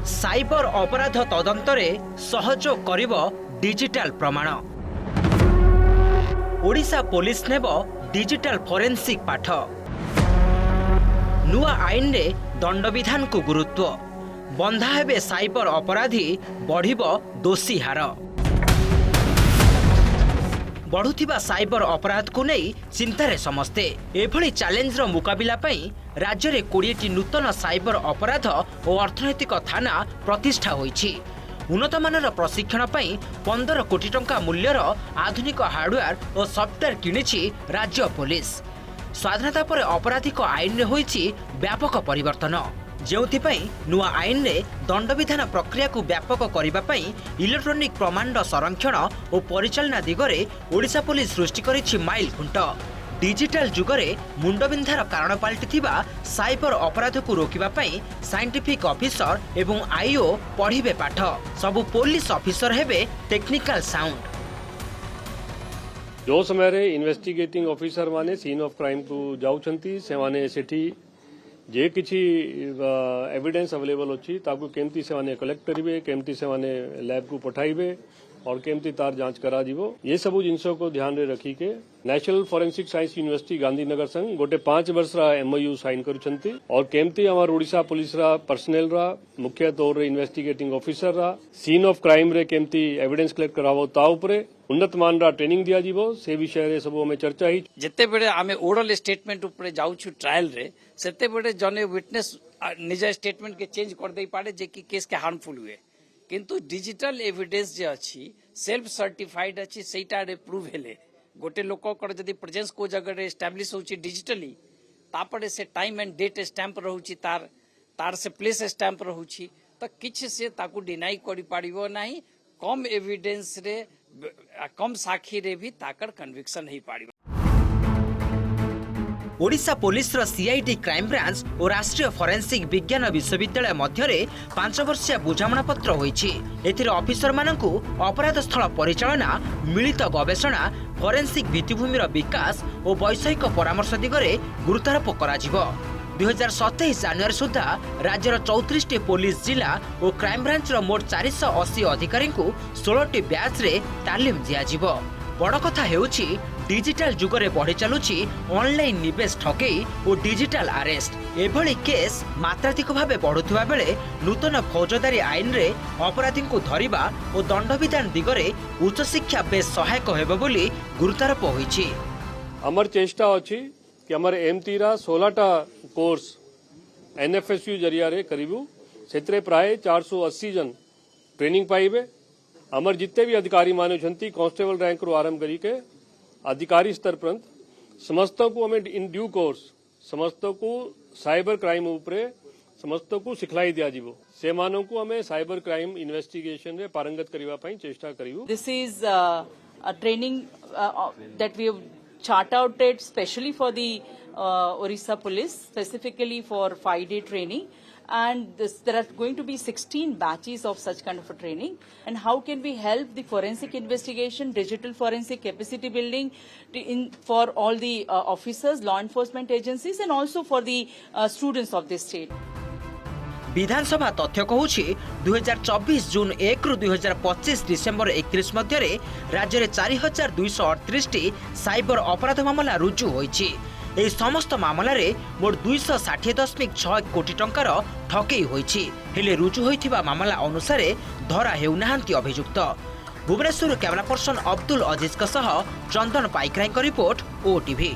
Cyber अपराध तदंतरे सहयोग करिब डिजिटल प्रमाण। ओडिशा पुलिस नेब डिजिटल फोरेंसिक पाठ। नुआ आईन रे दंडविधान को गुरुत्व बंधा हेबे साइबर अपराधी बढ़िब दोषी हार। बढ़ुथिबा साइबर अपराध को नहीं चिंतारे समस्ते। एभली चैलेंज रो मुकाबिला पई राज्य में 20टी नूतन साइबर अपराध और अर्थनैतिक थाना प्रतिष्ठा होईछि। उन्नत मानर प्रशिक्षण पई 15 कोटी टंका मूल्यर आधुनिक हार्डवेयर और सॉफ्टवेयर किनिछि राज्य पुलिस। स्वाधीनता पर आपराधिक आईन रे होईछि व्यापक परिवर्तन, जेउथिपई नुआ आईन रे दंडविधान प्रक्रिया को व्यापक करिबा पई इलेक्ट्रोनिक प्रमाण संरक्षण और परिचालना दिगरे ओडिशा पुलिस सृष्टि करिछि माइल खुंट। डिजिटल जुगरे मुंडबिंधार कारण पलटिथिबा साइबर अपराध को रोकिबा पई साइंटिफिक ऑफिसर एवं आईओ पढ़िबे पाठ। सबु पुलिस ऑफिसर हेबे टेक्निकल साउंड। जो समय रे इन्वेस्टिगेटिंग ऑफिसर माने सीन ऑफ क्राइम को जाउछंती से माने सेठी जे किछि एविडेंस अवेलेबल अछि ताकू केमती से माने कलेक्ट करिवे, केमती से माने लैब को पठाइबे और केमती तार जांच करा जीवो। ये सबू जिनसों को ध्यान रे रखी के national forensic science university Gandhinagar संग गोटे 5 वर्ष रा एमओयू साइन करुछंती और केमती हमार ओडिशा पुलिस रा पर्सनल रा मुख्य तौर रे इन्वेस्टिगेटिंग ऑफिसर रा सीन ऑफ क्राइम रे केमती एविडेंस कलेक्ट करावो ता उपरे उन्नत मान रा ट्रेनिंग दिया जीवो। से विषय रे सबो में चर्चा ही जते बेडे आमे ओरल स्टेटमेंट उपरे जाउछु ट्रायल रे सेते बेडे जने विटनेस निज स्टेटमेंट के चेंज कर देई पाडे जे कि केस के हार्मफुल हुए, किंतु डिजिटल एविडेंस जे अछि सेल्फ सर्टिफाइड अछि सेटा रे प्रूव हेले गोटे लोक कर जदी प्रेजेंस को जगह रे एस्टैब्लिश होछि डिजिटली तापरे से टाइम एंड डेट स्टैंप रहउछि तार से प्लेस स्टैंप रहउछि त किछ से ताकू डिनाई करि पारिबो नाही। कम एविडेंस रे कम साक्षी रे भी ताकर कन्विक्शन ही पारिबो। ओडिशा पुलिस रो सीआईडी क्राइम ब्रांच और राष्ट्रीय फोरेंसिक विज्ञान विश्वविद्यालय मध्य 5 वर्षीय बुझामणा पत्र होईछि। एथिरे ऑफिसर मानकु अपराध स्थल परिचालना, मिलित गवेषणा, फोरेंसिक भित्तिभूमिर विकास और वैषयिक परामर्श दिगरे गुरुत्वारोप कराजिबो। 2027 जानुआरी सुधा राज्यर 34टी पुलिस जिला और क्राइम ब्रांच रो मोट 480 अधिकारी को 16टी बैच रे तालीम दियाजिबो। बड़ कथा हेउछि डिजिटल जुगरे बढ़ी चलुछि ऑनलाइन निवेश ठकेई और डिजिटल अरेस्ट। एभली केस मात्राधिक भावे बढ़ुथिबा बेले नूतन फौजदारी आईन रे अपराधी को धरिबा और दंडविधान दिगरे उच्च शिक्षा बेस सहायक हेबो बोली गुरुत्वारोप होईछि। हमर चेष्टा अछि कि हमर एमतीरा 16टा कोर्स एनएफएसयू जरिया रे करिबु सेतरे प्राय 480 जन ट्रेनिंग पाइबे। हमर जितने भी अधिकारी माने छंती कांस्टेबल रैंक रो आरंभ करी के अधिकारी स्तर पर्यंत समस्त को हमें इन ड्यू कोर्स समस्त को साइबर क्राइम उपरे समस्त को सिखलाई दिया जीवो। से मानों को हमें साइबर क्राइम इन्वेस्टिगेशन रे पारंगत करिवा पई चेष्टा करिवु। This is a training that we have charted specially for the Odisha police, specifically for 5-day training. And there are going to be 16 batches of such kind of a training. And how can we help the forensic investigation, digital forensic capacity building for all the officers, law enforcement agencies, and also for the students of this state. विधानसभा तथ्य कहूछि 2024 जून 1 रु 2025 December 31 मध्य राज्य में 4238 cyber अपराध मामला रुजु होईछि। एही समस्त मामला रे मोट 260.6 कोटी टंकार ठकेई होईछि। हेले रुजु होइथिबा मामला अनुसार धरा हेउनाहांती अभियुक्त। भुवनेश्वर कैमरा पर्सन अब्दुल अजीज सह चंदन पाइकराई रिपोर्ट ओटीवी।